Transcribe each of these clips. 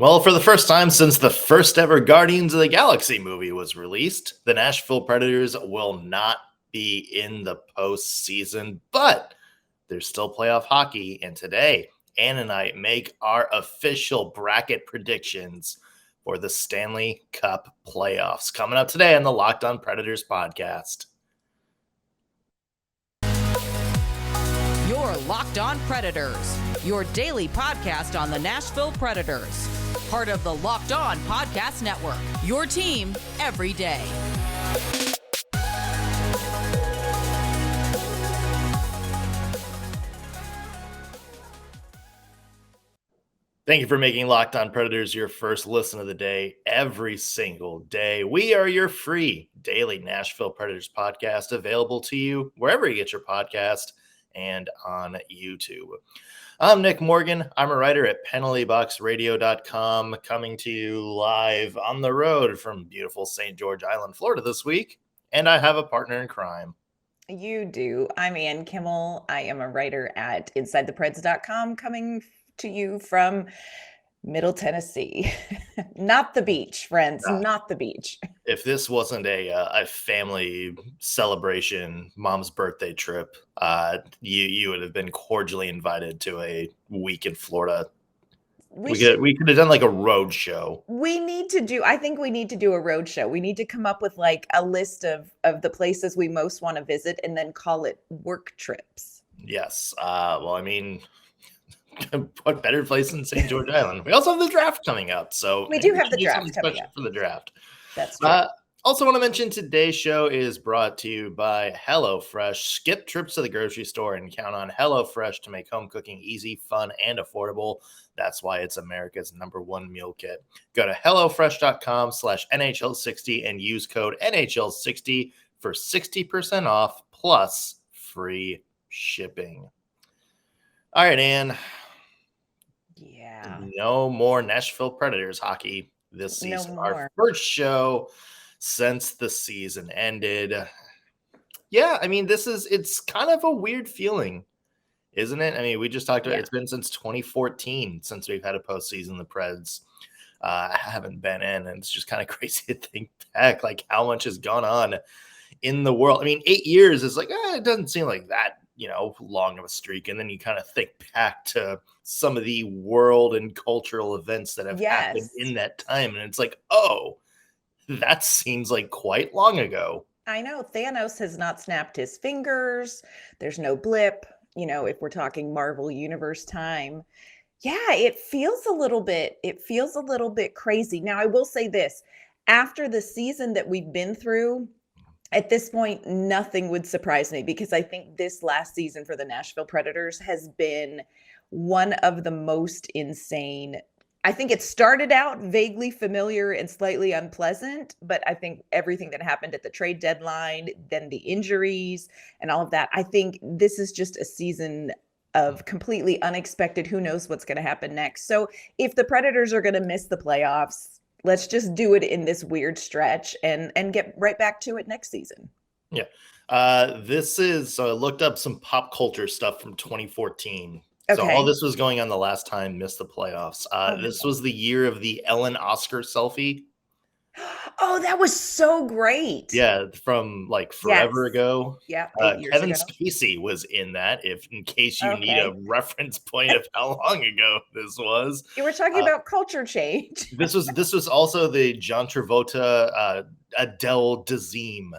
Well, for the first time since the first ever Guardians of the Galaxy movie was released, the Nashville Predators will not be in the postseason, but there's still playoff hockey. And today, Ann and I make our official bracket predictions for the Stanley Cup Playoffs. Coming up today on the Locked On Predators podcast. Your Locked On Predators, your daily podcast on the Nashville Predators. Part of the Locked On Podcast Network, your team every day. Thank you for making Locked On Predators your first listen of the day every single day. We are your free daily Nashville Predators podcast, available to you wherever you get your podcast and on YouTube. I'm Nick Morgan. I'm a writer at penaltyboxradio.com, coming to you live on the road from beautiful St. George Island, Florida this week. And I have a partner in crime. You do. I'm Ann Kimmel. I am a writer at InsideThePreds.com, coming to you from Middle Tennessee. Not the beach, friends. No. Not the beach. If this wasn't a family celebration, mom's birthday trip, you would have been cordially invited to a week in Florida. We could have done like a road show. I think we need to do a road show. We need to come up with like a list of the places we most want to visit and then call it work trips. Yes. Well, I mean, what better place than St. George Island? We also have the draft coming up. So we do have the draft coming up. For the draft. That's true. Also want to mention today's show is brought to you by HelloFresh. Skip trips to the grocery store and count on HelloFresh to make home cooking easy, fun, and affordable. That's why it's America's #1 meal kit. Go to HelloFresh.com/NHL60 and use code NHL60 for 60% off plus free shipping. All right, Ann. Yeah. No more Nashville Predators hockey this season. No Our first show since the season ended. Yeah, I mean, it's kind of a weird feeling, isn't it? I mean, we just talked about It's been since 2014 since we've had a postseason. The Preds haven't been in, and it's just kind of crazy to think back, like how much has gone on in the world. I mean, 8 years is like, it doesn't seem like that, long of a streak. And then you kind of think back to some of the world and cultural events that have happened in that time. And it's like, oh, that seems like quite long ago. I know. Thanos has not snapped his fingers. There's no blip, if we're talking Marvel Universe time. Yeah, it feels a little bit crazy. Now, I will say this, after the season that we've been through, at this point, nothing would surprise me, because I think this last season for the Nashville Predators has been one of the most insane. I think it started out vaguely familiar and slightly unpleasant, but I think everything that happened at the trade deadline, then the injuries and all of that, I think this is just a season of completely unexpected. Who knows what's going to happen next? So if the Predators are going to miss the playoffs, let's just do it in this weird stretch and get right back to it next season. Yeah. So I looked up some pop culture stuff from 2014. Okay. So all this was going on the last time missed the playoffs. This was the year of the Ellen Oscar selfie. Oh, that was so great. Yeah, from like forever ago. Yeah. Kevin Spacey was in that, in case you need a reference point of how long ago this was. You were talking about culture change. This was also the John Travolta Adele Dazeem.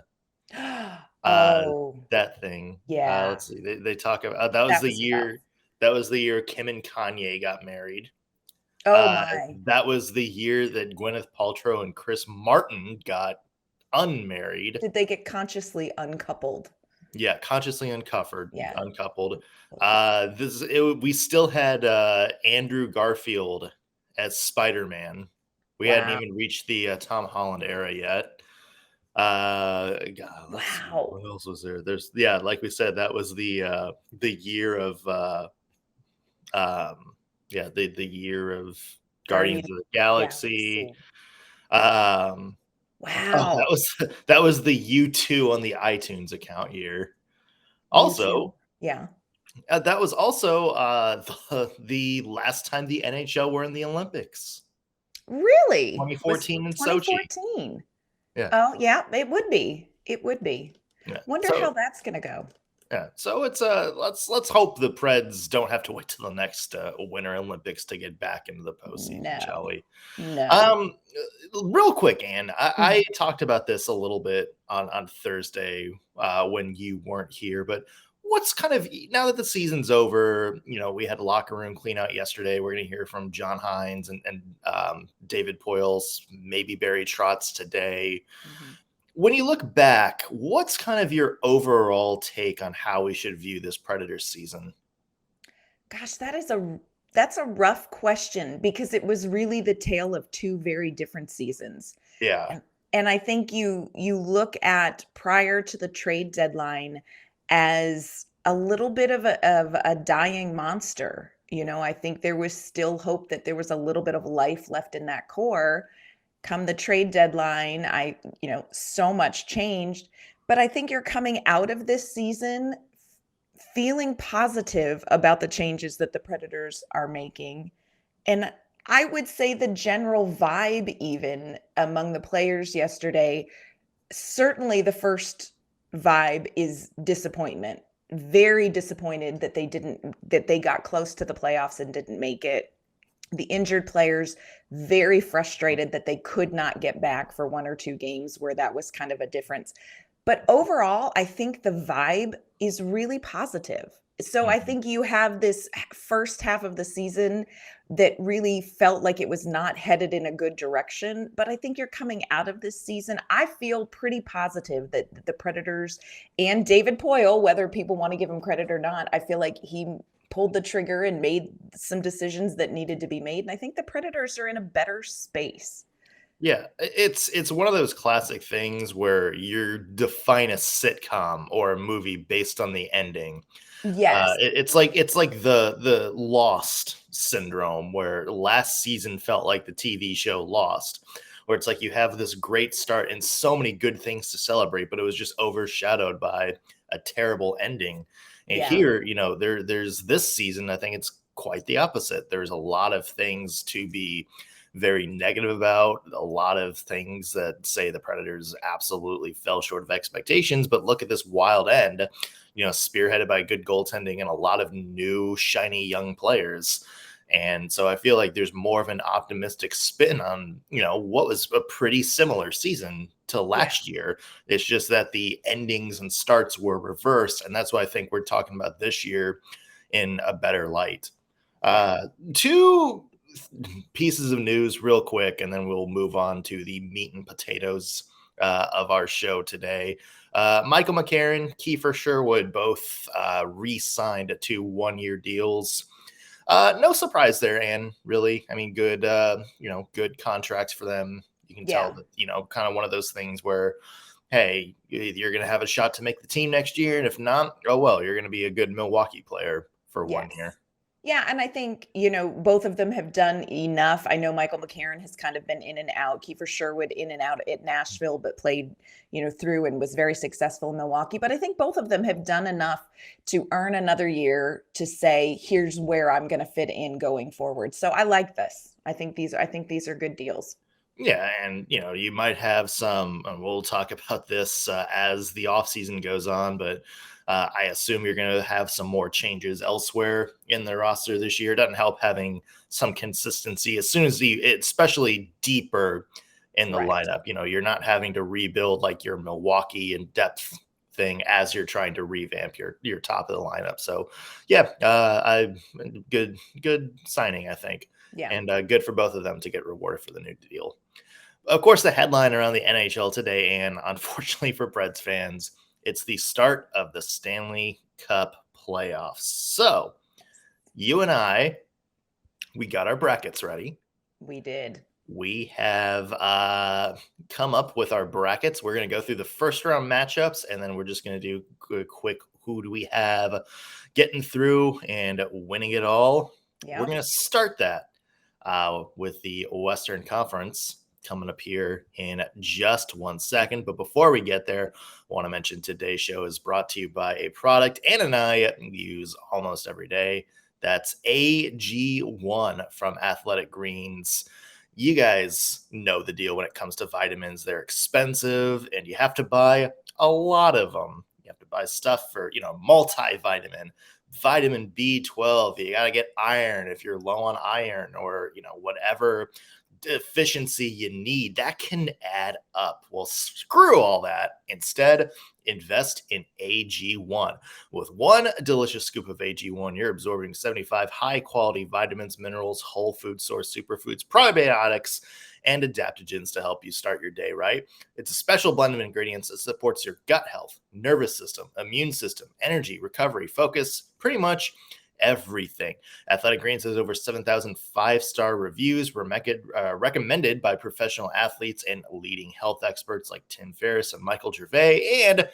That thing. Yeah. Let's see. They talk about that was the year. That was the year Kim and Kanye got married. Oh my! That was the year that Gwyneth Paltrow and Chris Martin got unmarried. Did they get consciously uncoupled? Yeah, consciously uncoupled. Yeah. Uncoupled. We still had Andrew Garfield as Spider-Man. We hadn't even reached the Tom Holland era yet. God, wow. What else was there? Like we said, that was the year of the year of Guardians of the Galaxy. Wow. That was the U2 on the iTunes account year. Also, that was also the last time the NHL were in the Olympics. Really? Was 2014 in Sochi. 2014? Yeah. Oh, yeah, it would be. It would be. Yeah. Wonder how that's gonna go. Yeah, so it's let's hope the Preds don't have to wait till the next Winter Olympics to get back into the postseason, No, shall we? no. Real quick, Ann, Mhm. I talked about this a little bit on Thursday when you weren't here, but what's kind of now that the season's over, we had a locker room clean out yesterday. We're going to hear from John Hines and David Poyles, maybe Barry Trotz today. Mhm. When you look back, what's kind of your overall take on how we should view this Predators season? Gosh, that's a rough question because it was really the tale of two very different seasons. Yeah. And and I think you look at prior to the trade deadline as a little bit of a dying monster. I think there was still hope that there was a little bit of life left in that core. Come the trade deadline, so much changed, but I think you're coming out of this season feeling positive about the changes that the Predators are making. And I would say the general vibe, even among the players yesterday, certainly the first vibe is disappointment. Very disappointed that they got close to the playoffs and didn't make it. The injured players very frustrated that they could not get back for one or two games where that was kind of a difference. But overall, I think the vibe is really positive. So I Mhm. think you have this first half of the season that really felt like it was not headed in a good direction. But I think you're coming out of this season. I feel pretty positive that the Predators and David Poyle, whether people want to give him credit or not, I feel like he pulled the trigger and made some decisions that needed to be made. And I think the Predators are in a better space. Yeah, it's one of those classic things where you define a sitcom or a movie based on the ending. Yes. It's like the Lost syndrome, where last season felt like the TV show Lost, where it's like you have this great start and so many good things to celebrate, but it was just overshadowed by a terrible ending. And Yeah. here, there's this season, I think it's quite the opposite. There's a lot of things to be very negative about, a lot of things that say the Predators absolutely fell short of expectations, but look at this wild end, spearheaded by good goaltending and a lot of new, shiny young players. And so I feel like there's more of an optimistic spin on, what was a pretty similar season to Yeah. last year. It's just that the endings and starts were reversed. And that's why I think we're talking about this year in a better light. Yeah. Two pieces of news real quick, and then we'll move on to the meat and potatoes of our show today. Michael McCarron, Kiefer Sherwood both re-signed to 1-year deals. No surprise there, Ann, really. I mean, good contracts for them. You can tell Yeah. that, kind of one of those things where, hey, you're going to have a shot to make the team next year. And if not, oh, well, you're going to be a good Milwaukee player for 1 year. Yes. Yeah, and I think, both of them have done enough. I know Michael McCarron has kind of been in and out, Kiefer Sherwood in and out at Nashville, but played, through and was very successful in Milwaukee. But I think both of them have done enough to earn another year to say, here's where I'm going to fit in going forward. So I like this. I think these are good deals. Yeah, and you might have some, and we'll talk about this as the offseason goes on, but I assume you're going to have some more changes elsewhere in the roster this year. It doesn't help having some consistency as soon as especially deeper in the Right. lineup. You're not having to rebuild like your Milwaukee in depth thing as you're trying to revamp your top of the lineup. So yeah, good signing, I think. Yeah. And good for both of them to get rewarded for the new deal. Of course, the headline around the NHL today, and unfortunately for Preds fans, it's the start of the Stanley Cup Playoffs. So, you and I, we got our brackets ready. We did. We have come up with our brackets. We're going to go through the first round matchups, and then we're just going to do a quick who do we have getting through and winning it all. Yeah. We're going to start that with the Western Conference coming up here in just 1 second. But before we get there, I want to mention today's show is brought to you by a product Ann and I use almost every day. That's AG1 from Athletic Greens. You guys know the deal when it comes to vitamins. They're expensive and you have to buy a lot of them. You have to buy stuff for, multivitamin, vitamin B12. You got to get iron if you're low on iron or, whatever deficiency you need. That can add up. Well, screw all that. Instead, invest in AG1. With one delicious scoop of AG1, you're absorbing 75 high-quality vitamins, minerals, whole food source superfoods, probiotics, and adaptogens to help you start your day right. It's a special blend of ingredients that supports your gut health, nervous system, immune system, energy, recovery, focus, pretty much everything. Athletic Greens has over 7,000 five-star reviews, recommended by professional athletes and leading health experts like Tim Ferriss and Michael Gervais, and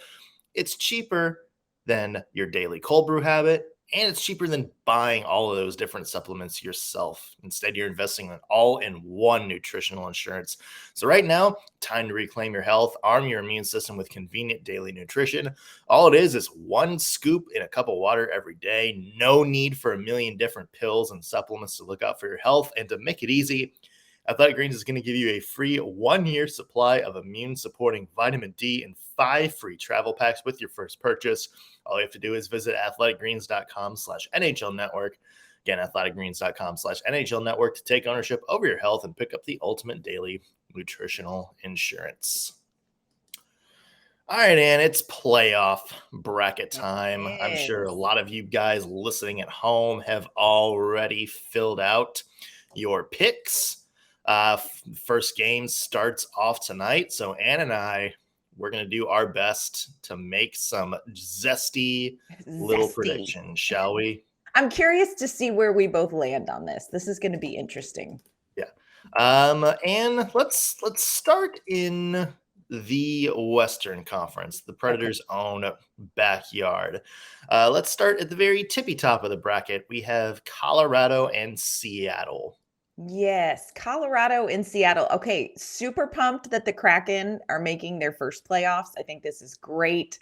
it's cheaper than your daily cold brew habit, and it's cheaper than buying all of those different supplements yourself. Instead, you're investing in all-in-one nutritional insurance. So right now, time to reclaim your health, arm your immune system with convenient daily nutrition. All it is one scoop in a cup of water every day. No need for a million different pills and supplements to look out for your health. And to make it easy, Athletic Greens is going to give you a free 1-year supply of immune-supporting vitamin D and 5 free travel packs with your first purchase. All you have to do is visit athleticgreens.com/NHL Network. Again, athleticgreens.com/NHL Network to take ownership over your health and pick up the ultimate daily nutritional insurance. All right, Ann, it's playoff bracket time. I'm sure a lot of you guys listening at home have already filled out your picks. First game starts off tonight. So Ann and we're going to do our best to make some zesty little predictions, shall we? I'm curious to see where we both land on this. This is going to be interesting. Yeah. And let's start in the Western Conference, the Predators' own backyard. Let's start at the very tippy top of the bracket. We have Colorado and Seattle. Yes, Colorado and Seattle. Okay, super pumped that the Kraken are making their first playoffs. I think this is great.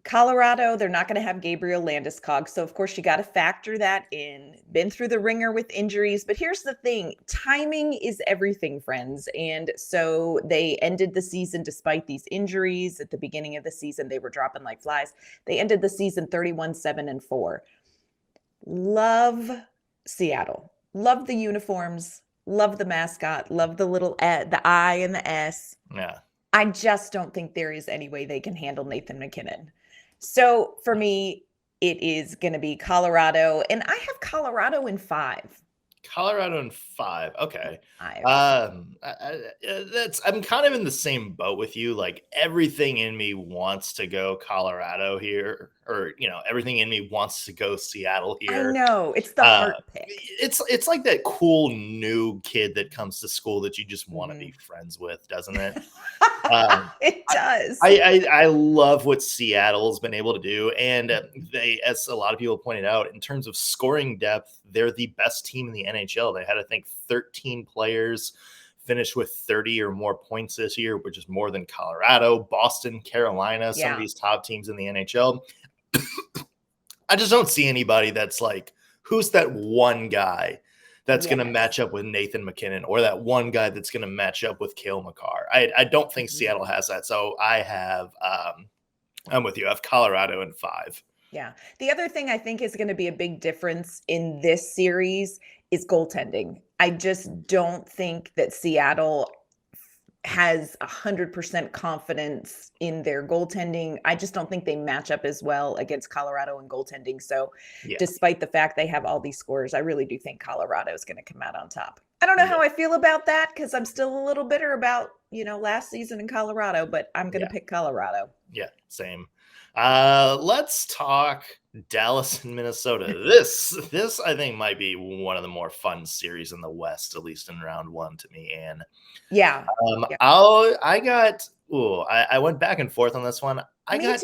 Colorado, they're not going to have Gabriel Landeskog, so of course you got to factor that in. Been through the ringer with injuries, but here's the thing. Timing is everything, friends. And so they ended the season despite these injuries. At the beginning of the season, they were dropping like flies. They ended the season 31-7-4. Love Seattle. Love the uniforms, love the mascot, love the little the I and the S. Yeah. I just don't think there is any way they can handle Nathan MacKinnon. So for me, it is going to be Colorado, and I have Colorado in 5. Colorado in 5. Okay. 5. I'm kind of in the same boat with you. Like everything in me wants to go Colorado here, or everything in me wants to go Seattle here. I know, it's the heart pick. It's like that cool new kid that comes to school that you just want to be friends with, doesn't it? It does. I love what Seattle's been able to do, and they, as a lot of people pointed out, in terms of scoring depth, they're the best team in the NHL. They had, I think, 13 players finish with 30 or more points this year, which is more than Colorado, Boston, Carolina, some of these top teams in the NHL. I just don't see anybody that's like, who's that one guy that's going to match up with Nathan MacKinnon, or that one guy that's going to match up with Cale Makar. I don't think Seattle has that. So I have, I'm with you. I have Colorado in 5. Yeah. The other thing I think is going to be a big difference in this series is goaltending. I just don't think that Seattle has 100% confidence in their goaltending. I just don't think they match up as well against Colorado in goaltending. So despite the fact they have all these scores, I really do think Colorado is going to come out on top. I don't know how I feel about that, because I'm still a little bitter about, last season in Colorado, but I'm going to pick Colorado. Yeah, same. Let's talk Dallas and Minnesota. This I think might be one of the more fun series in the West, at least in round 1 to me. And I went back and forth on this one. I got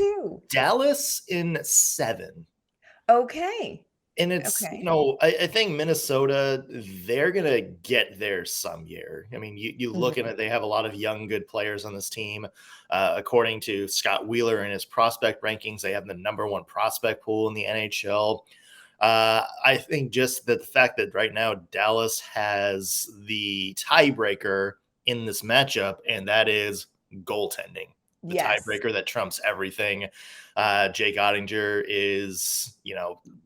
Dallas in 7. Okay. And it's, I think Minnesota, they're going to get there some year. I mean, you look at it, they have a lot of young, good players on this team. According to Scott Wheeler in his prospect rankings, they have the number 1 prospect pool in the NHL. I think just that the fact that right now Dallas has the tiebreaker in this matchup, and that is goaltending. The Yes. tiebreaker that trumps everything. Jake Ottinger is,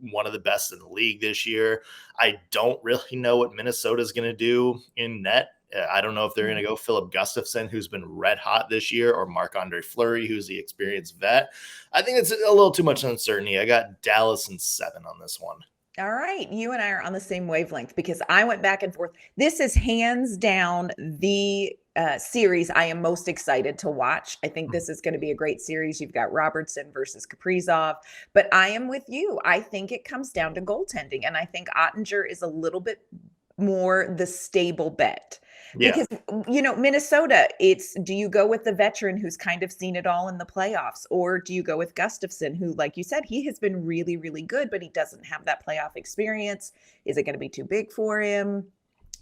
one of the best in the league this year. I don't really know what Minnesota is going to do in net. I don't know if they're going to go Philip Gustafsson, who's been red hot this year, or Marc-Andre Fleury, who's the experienced vet. I think it's a little too much uncertainty. I got Dallas in 7 on this one. All right. You and I are on the same wavelength because I went back and forth. This is hands down the series I am most excited to watch. I think this is going to be a great series. You've got Robertson versus Kaprizov, but I am with you. I think it comes down to goaltending, and I think Ottinger is a little bit more the stable bet. Yeah. Because, Minnesota, do you go with the veteran who's kind of seen it all in the playoffs, or do you go with Gustafsson, who, like you said, he has been really, really good, but he doesn't have that playoff experience? Is it going to be too big for him?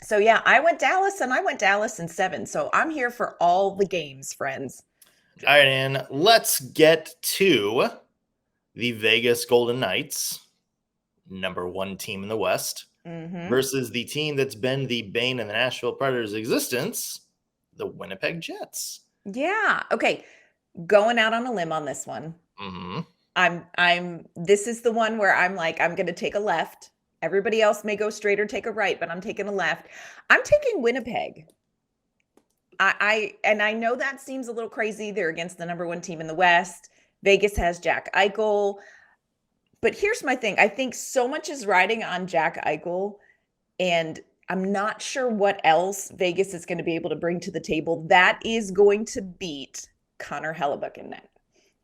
So, yeah, I went Dallas, and I went Dallas in 7. So I'm here for all the games, friends. All right, and let's get to the Vegas Golden Knights, number 1 team in the West. Versus the team that's been the bane of the Nashville Predators' existence, the Winnipeg Jets. Yeah. Okay. Going out on a limb on this one. This is the one where I'm like, I'm going to take a left. Everybody else may go straight or take a right, but I'm taking a left. I'm taking Winnipeg. I know that seems a little crazy. They're against the number 1 team in the West. Vegas has Jack Eichel. But here's my thing. I think so much is riding on Jack Eichel, and I'm not sure what else Vegas is going to be able to bring to the table that is going to beat Connor Hellebuyck in net.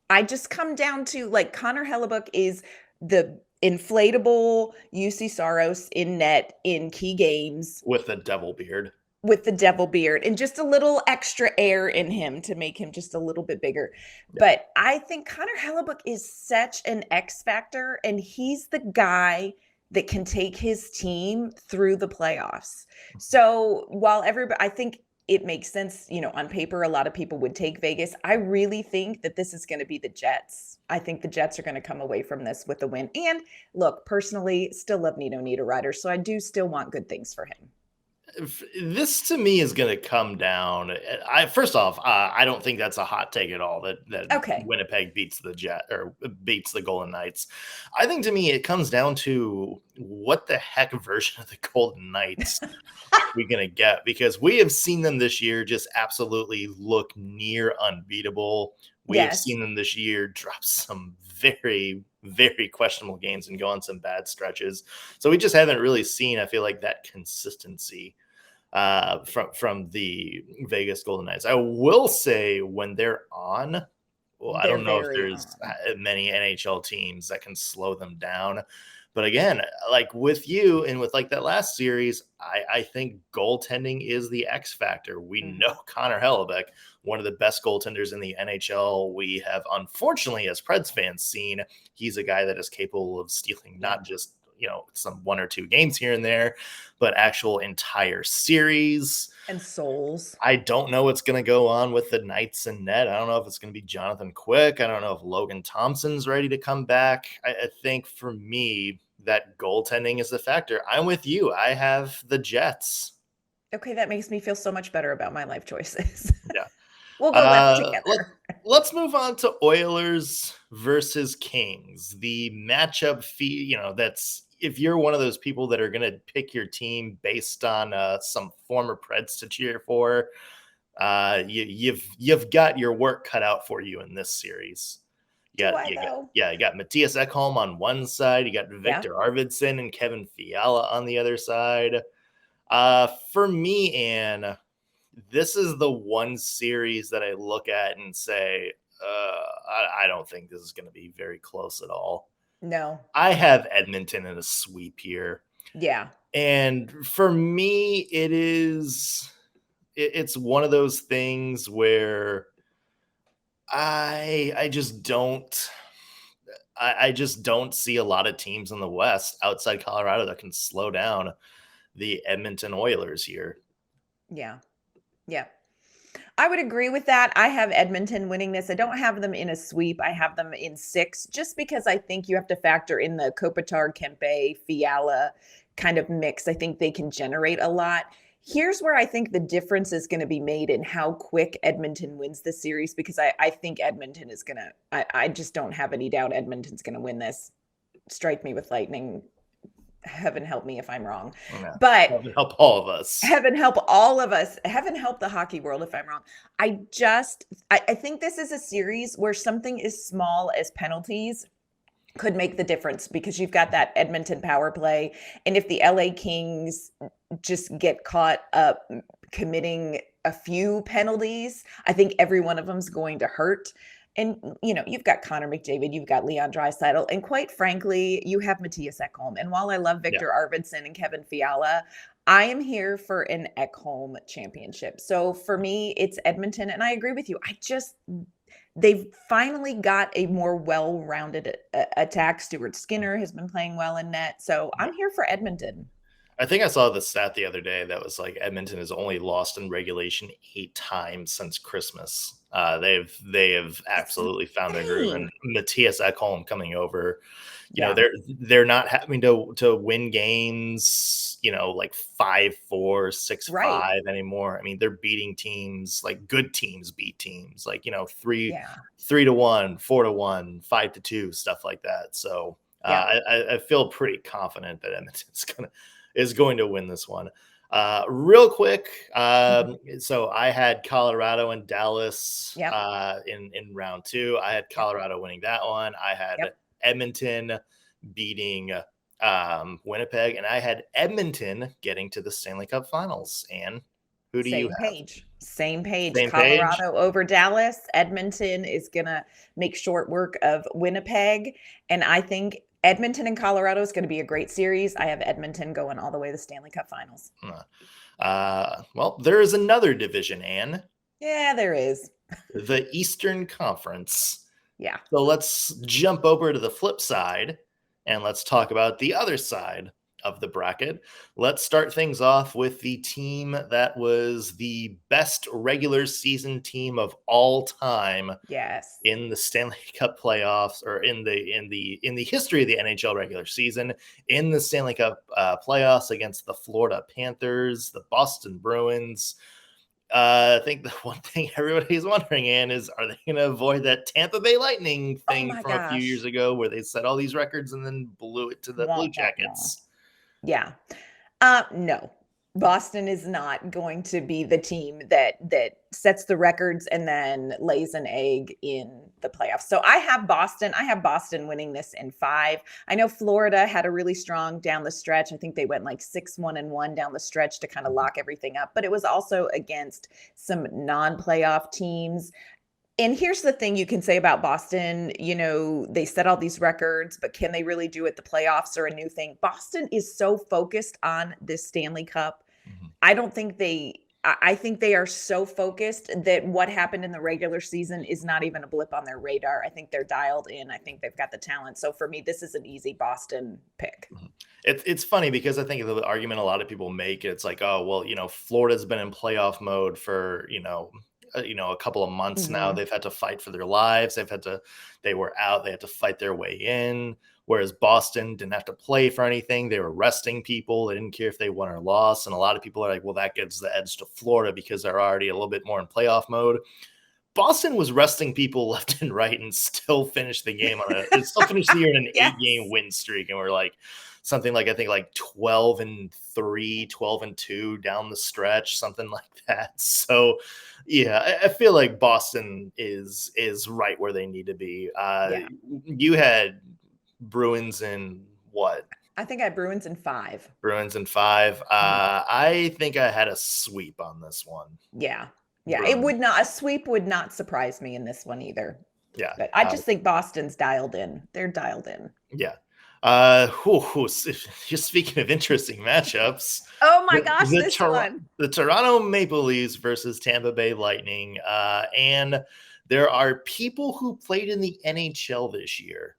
I just come down to, like, Connor Hellebuyck is the inflatable UC Saros in net in key games. With the devil beard. With the devil beard and just a little extra air in him to make him just a little bit bigger. Yeah. But I think Connor Hellebuyck is such an X factor, and he's the guy that can take his team through the playoffs. So while I think it makes sense, on paper, a lot of people would take Vegas. I really think that this is going to be the Jets. I think the Jets are going to come away from this with a win. And look, personally, still love Nino Niederreiter, so I do still want good things for him. This to me is going to come down. First off, I don't think that's a hot take at all. That Winnipeg beats the Golden Knights. I think to me it comes down to what the heck version of the Golden Knights are we going to get, because we have seen them this year just absolutely look near unbeatable. We have seen them this year drop some very, very questionable games and go on some bad stretches. So we just haven't really seen, I feel like, that consistency from the Vegas Golden Knights. I will say when they're on, I don't know if there's many NHL teams that can slow them down. But again, like with you and with like that last series, I think goaltending is the X factor. We know Connor Hellebuyck, one of the best goaltenders in the NHL. We have, unfortunately, as Preds fans, seen he's a guy that is capable of stealing not just, some 1 or 2 games here and there, but actual entire series. And souls. I don't know what's going to go on with the Knights and net. I don't know if it's going to be Jonathan Quick. I don't know if Logan Thompson's ready to come back. I think for me, that goaltending is the factor. I'm with you. I have the Jets. Okay, that makes me feel so much better about my life choices. Yeah. We'll go left together. Let's move on to Oilers versus Kings. The matchup that's, if you're one of those people that are going to pick your team based on some former Preds to cheer for, you've got your work cut out for you in this series. You got Matthias Ekholm on one side. You got Victor Arvidsson and Kevin Fiala on the other side. For me, Anne, this is the one series that I look at and say, I don't think this is going to be very close at all. No. I have Edmonton in a sweep here. Yeah. And for me, it's one of those things where I just don't see a lot of teams in the West outside Colorado that can slow down the Edmonton Oilers here. Yeah. Yeah. I would agree with that. I have Edmonton winning this. I don't have them in a sweep. I have them in 6, just because I think you have to factor in the Kopitar, Kempe, Fiala kind of mix. I think they can generate a lot. Here's where I think the difference is going to be made in how quick Edmonton wins this series, because I think Edmonton is going to, I just don't have any doubt Edmonton's going to win this. Strike me with lightning. Heaven help me if I'm wrong. Yeah. But Heaven help all of us. Heaven help all of us. Heaven help the hockey world if I'm wrong. I think this is a series where something as small as penalties could make the difference, because you've got that Edmonton power play. And if the LA Kings just get caught up committing a few penalties, I think every one of them is going to hurt. And, you've got Connor McDavid, you've got Leon Draisaitl, and quite frankly, you have Matthias Ekholm. And while I love Victor Arvidsson and Kevin Fiala, I am here for an Ekholm championship. So for me, it's Edmonton. And I agree with you. They've finally got a more well-rounded attack. Stuart Skinner has been playing well in net. So I'm here for Edmonton. I think I saw the stat the other day that was like Edmonton has only lost in regulation 8 times since Christmas. They have absolutely found their groove. And Matthias Ekholm coming over, they're not having to win games, like 5-4, 6-5 anymore. I mean, they're beating teams, like good teams beat teams, like 3-1, 4-1, 5-2, stuff like that. So I feel pretty confident that Edmonton's is going to win this one. Real quick, so I had Colorado and Dallas in round 2. I had Colorado winning that one. I had Edmonton beating Winnipeg, and I had Edmonton getting to the Stanley Cup Finals. And who do you have? Same page. Colorado over Dallas. Edmonton is going to make short work of Winnipeg, and I think Edmonton and Colorado is going to be a great series. I have Edmonton going all the way to the Stanley Cup Finals. Well, there is another division, Anne. Yeah, there is. The Eastern Conference. Yeah. So let's jump over to the flip side, and let's talk about the other side of the bracket. Let's start things off with the team that was the best regular season team of all time. Yes. In the Stanley Cup playoffs, or in the history of the NHL regular season, in the Stanley Cup playoffs against the Florida Panthers, the Boston Bruins. I think the one thing everybody's wondering, Ann, is are they going to avoid that Tampa Bay Lightning thing from a few years ago where they set all these records and then blew it to the Blue Jackets? Yeah. No. Boston is not going to be the team that sets the records and then lays an egg in the playoffs. So I have Boston winning this in 5. I know Florida had a really strong down the stretch. I think they went like 6-1-1 down the stretch to kind of lock everything up, but it was also against some non-playoff teams. And here's the thing you can say about Boston, they set all these records, but can they really do it? The playoffs are a new thing. Boston is so focused on this Stanley Cup. Mm-hmm. I think they are so focused that what happened in the regular season is not even a blip on their radar. I think they're dialed in. I think they've got the talent. So for me, this is an easy Boston pick. Mm-hmm. It's funny because I think the argument a lot of people make, it's like, oh, well, Florida's been in playoff mode for, a couple of months now. They've had to fight for their lives. They were out. They had to fight their way in. Whereas Boston didn't have to play for anything. They were resting people. They didn't care if they won or lost. And a lot of people are like, well, that gives the edge to Florida because they're already a little bit more in playoff mode. Boston was resting people left and right and still finished the game still finished the year in an 8-game win streak. And we're like something like, I think like 12-3, 12-2 down the stretch, something like that. So yeah, I feel like Boston is right where they need to be. You had Bruins in what? I think I had Bruins in 5. I think I had a sweep on this one. Yeah. Bruins. A sweep would not surprise me in this one either. Yeah. But I just think Boston's dialed in. They're dialed in. Yeah. Just speaking of interesting matchups. Oh my gosh, this one. The Toronto Maple Leafs versus Tampa Bay Lightning. And there are people who played in the NHL this year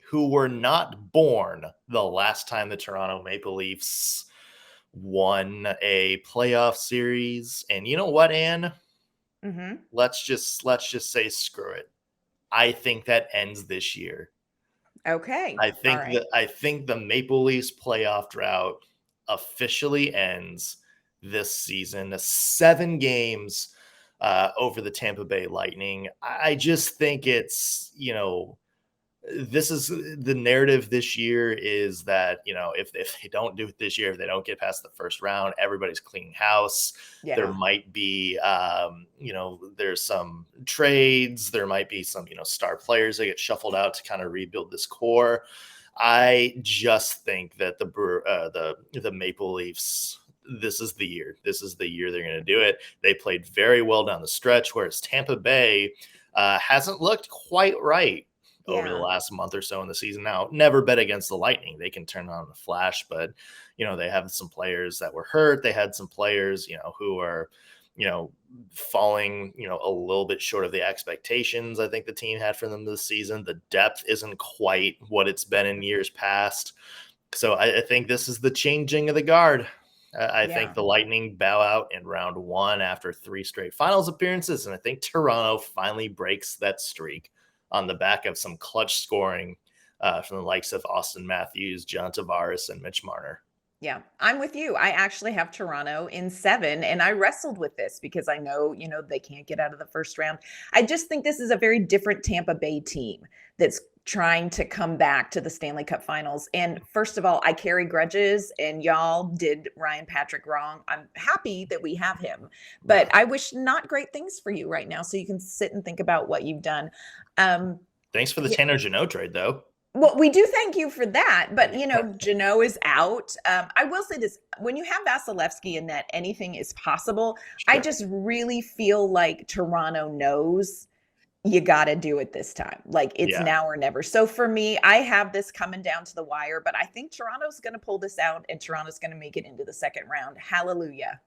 who were not born the last time the Toronto Maple Leafs won a playoff series. And you know what, Ann? let's just say screw it. I think that ends this year. Okay. I All think right. the Maple Leafs playoff drought officially ends this season. 7 games over the Tampa Bay Lightning. I just think it's, this is the narrative this year is that, if they don't do it this year, if they don't get past the first round, everybody's cleaning house. There Yeah. might be, there's some trades. There might be some, star players that get shuffled out to kind of rebuild this core. I just think that the Maple Leafs, this is the year. This is the year they're going to do it. They played very well down the stretch, whereas Tampa Bay hasn't looked quite right over the last month or so in the season. Now, never bet against the Lightning. They can turn on the flash, but, they have some players that were hurt. They had some players, who are, falling, a little bit short of the expectations I think the team had for them this season. The depth isn't quite what it's been in years past. So I think this is the changing of the guard. I think the Lightning bow out in round 1 after 3 straight finals appearances. And I think Toronto finally breaks that streak on the back of some clutch scoring from the likes of Austin Matthews, John Tavares, and Mitch Marner. Yeah, I'm with you. I actually have Toronto in 7, and I wrestled with this because I know, they can't get out of the first round. I just think this is a very different Tampa Bay team that's trying to come back to the Stanley Cup Finals. And first of all, I carry grudges, and y'all did Ryan Patrick wrong. I'm happy that we have him, but I wish not great things for you right now. So you can sit and think about what you've done. Thanks for the Tanner Jeannot trade, though. Well, we do thank you for that, but Jeannot is out. I will say this: when you have Vasilevsky in net, anything is possible. Sure. I just really feel like Toronto knows you got to do it this time. Like it's now or never. So for me, I have this coming down to the wire, but I think Toronto's going to pull this out, and Toronto's going to make it into the second round. Hallelujah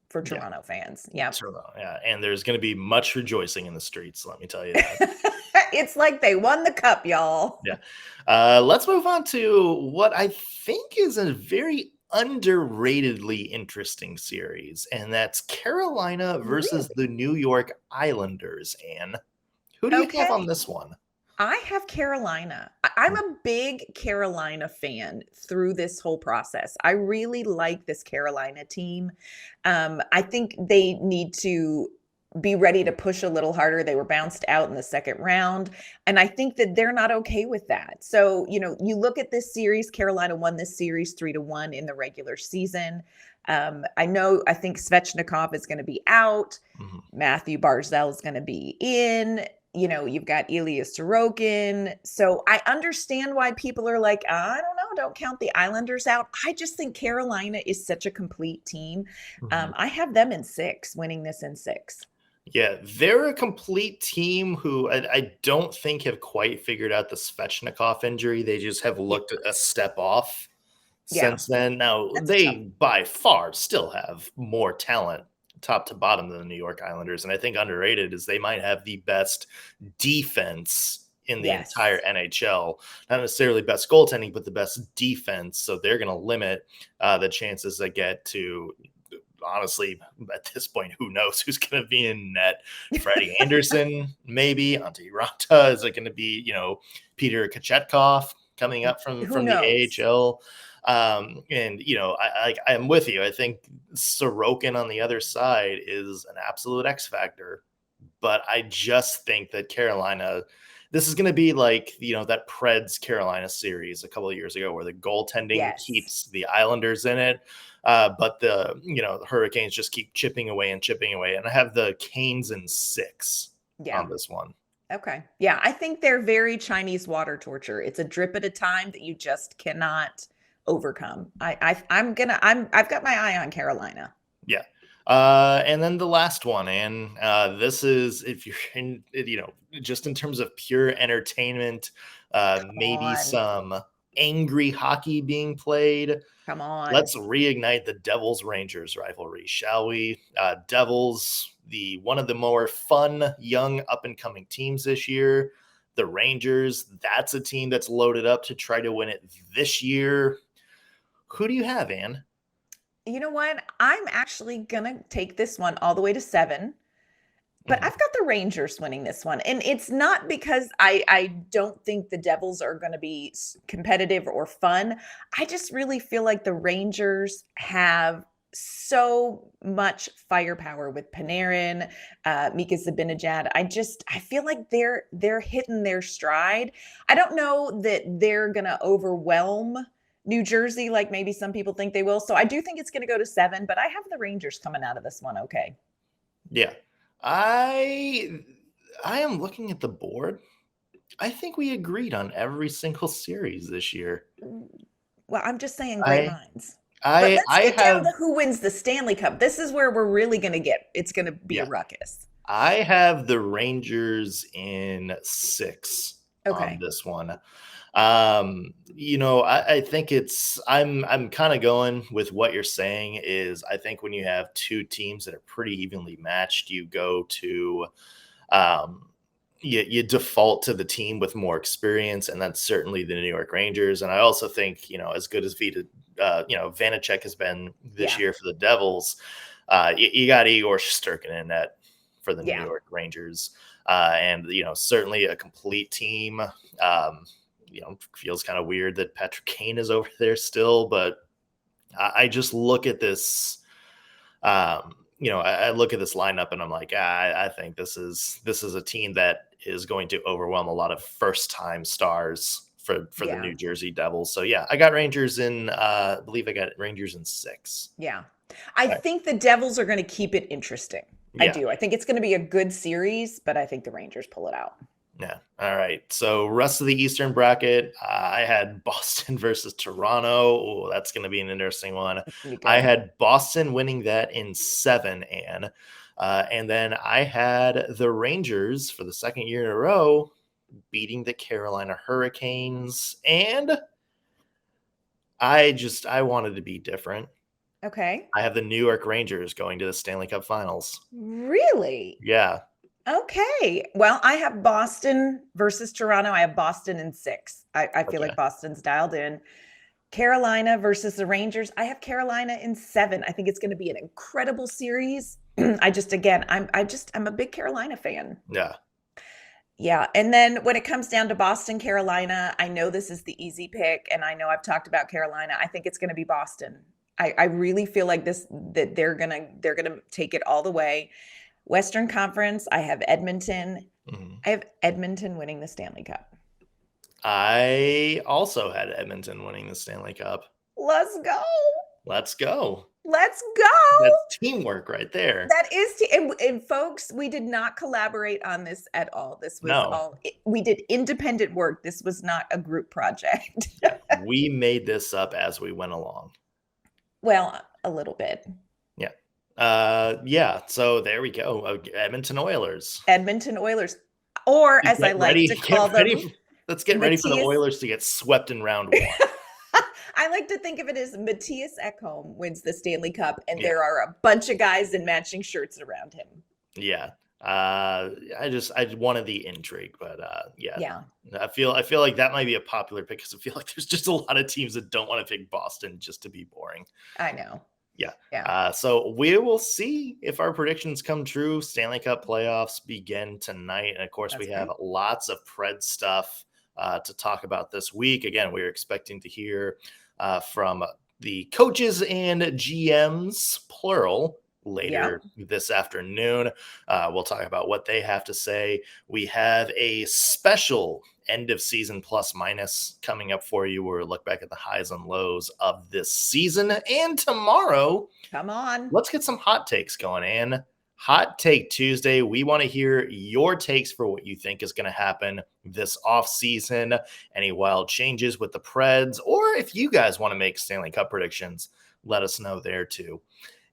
for Toronto fans. Yeah. Yeah. And there's going to be much rejoicing in the streets. Let me tell you that. It's like they won the cup, y'all. Yeah. Let's move on to what I think is a very underratedly interesting series, and that's Carolina versus the New York Islanders. Anne, who do you have on this one? I have Carolina. I'm a big Carolina fan through this whole process. I really like this Carolina team. I think they need to be ready to push a little harder. They were bounced out in the second round, and I think that they're not okay with that. So, you look at this series, Carolina won this series 3-1 in the regular season. I think Svechnikov is going to be out. Matthew Barzal is going to be in. You've got Ilya Sorokin. So I understand why people are like, I don't know, don't count the Islanders out. I just think Carolina is such a complete team. I have them in 6, winning this in 6. Yeah, they're a complete team who I don't think have quite figured out the Svechnikov injury. They just have looked a step off since then. Now, they by far still have more talent top to bottom than the New York Islanders. And I think underrated is they might have the best defense in the entire NHL. Not necessarily best goaltending, but the best defense. So they're going to limit the chances they get to, honestly, at this point, who knows who's going to be in net? Freddie Anderson, maybe. Ante Ranta. Is it going to be, Peter Kochetkov coming up from the AHL? And I am with you. I think Sorokin on the other side is an absolute X factor, but I just think that Carolina, this is going to be like, that Preds Carolina series a couple of years ago where the goaltending keeps the Islanders in it. But the Hurricanes just keep chipping away. And I have the Canes in 6 on this one. Okay. Yeah. I think they're very Chinese water torture. It's a drip at a time that you just cannot overcome. I've got my eye on Carolina. Yeah. And then the last one, and this is, if you're in, just in terms of pure entertainment, maybe some angry hockey being played. Come on. Let's reignite the Devils Rangers rivalry, shall we? Devils, one of the more fun, young, up and coming teams this year. The Rangers, that's a team that's loaded up to try to win it this year. Who do you have, Anne? You know what? I'm actually going to take this one all the way to 7. But I've got the Rangers winning this one. And it's not because I don't think the Devils are going to be competitive or fun. I just really feel like the Rangers have so much firepower with Panarin, Mika Zibanejad. I feel like they're hitting their stride. I don't know that they're going to overwhelm New Jersey like maybe some people think they will. So I do think it's going to go to 7, but I have the Rangers coming out of this one okay. Yeah. I am looking at the board. I think we agreed on every single series this year. Well, I'm just saying great minds. But let's get down to who wins the Stanley Cup. This is where we're really going to it's going to be a ruckus. I have the Rangers in 6 on this one. I think I'm kind of going with what you're saying is I think when you have two teams that are pretty evenly matched, you go to, you default to the team with more experience, and that's certainly the New York Rangers. And I also think, as good as Vanacek has been this year for the Devils, you got Igor Shesterkin in net for the New York Rangers. And certainly a complete team. Feels kind of weird that Patrick Kane is over there still, but I just look at this, I look at this lineup and I'm like, I think this is a team that is going to overwhelm a lot of first-time stars for the New Jersey Devils. So I got Rangers I believe I got Rangers in 6. Yeah. I think the Devils are going to keep it interesting. I do. I think it's going to be a good series, but I think the Rangers pull it out. Yeah. All right. So rest of the Eastern bracket, I had Boston versus Toronto. Oh, that's going to be an interesting one. I had Boston winning that in 7, Anne. And then I had the Rangers for the second year in a row beating the Carolina Hurricanes. And I wanted to be different. Okay. I have the New York Rangers going to the Stanley Cup Finals. Really? Yeah. Okay. Well, I have Boston versus Toronto. I have Boston in 6. I feel like Boston's dialed in. Carolina versus the Rangers. I have Carolina in 7. I think it's going to be an incredible series. I'm a big Carolina fan. Yeah. Yeah. And then when it comes down to Boston, Carolina, I know this is the easy pick, and I know I've talked about Carolina. I think it's going to be Boston. I really feel like that they're gonna take it all the way. Western Conference, I have Edmonton. Mm-hmm. I have Edmonton winning the Stanley Cup. I also had Edmonton winning the Stanley Cup. Let's go. Let's go. Let's go. That's teamwork right there. That is, and folks, we did not collaborate on this at all. This was we did independent work. This was not a group project. We made this up as we went along. Well, a little bit. So there we go. Edmonton Oilers. Or as I like to call them. Let's get ready for the Oilers to get swept in round 1. I like to think of it as Mattias Ekholm wins the Stanley Cup, and there are a bunch of guys in matching shirts around him. Yeah. I wanted the intrigue, but I feel like that might be a popular pick because I feel like there's just a lot of teams that don't want to pick Boston just to be boring. I know. Yeah. So we will see if our predictions come true. Stanley Cup playoffs begin tonight, and of course we have lots of Preds stuff to talk about this week. Again, we're expecting to hear from the coaches and GMs, plural, later this afternoon. We'll talk about what they have to say. We have a special end of season plus minus coming up for you, where we'll look back at the highs and lows of this season. And tomorrow, come on, let's get some hot takes going. And Hot Take Tuesday, we want to hear your takes for what you think is going to happen this offseason, any wild changes with the Preds, or if you guys want to make Stanley Cup predictions, let us know there too.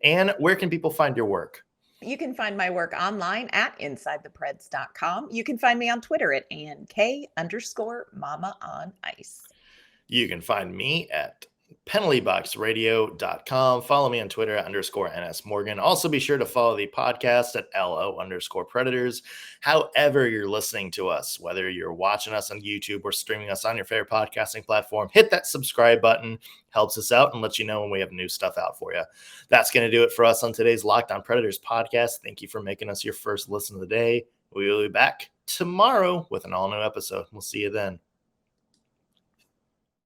And where can people find your work? You can find my work online at InsideThePreds.com. You can find me on Twitter at AnnK_Mama on Ice. You can find me at penaltyboxradio.com. Follow me on Twitter at _NSMorgan. Also be sure to follow the podcast at LO_Predators. However you're listening to us, whether you're watching us on YouTube or streaming us on your favorite podcasting platform, hit that subscribe button. Helps us out and lets you know when we have new stuff out for you. That's going to do it for us on today's Locked On Predators podcast. Thank you for making us your first listen of the day. We will be back tomorrow with an all-new episode. We'll see you then.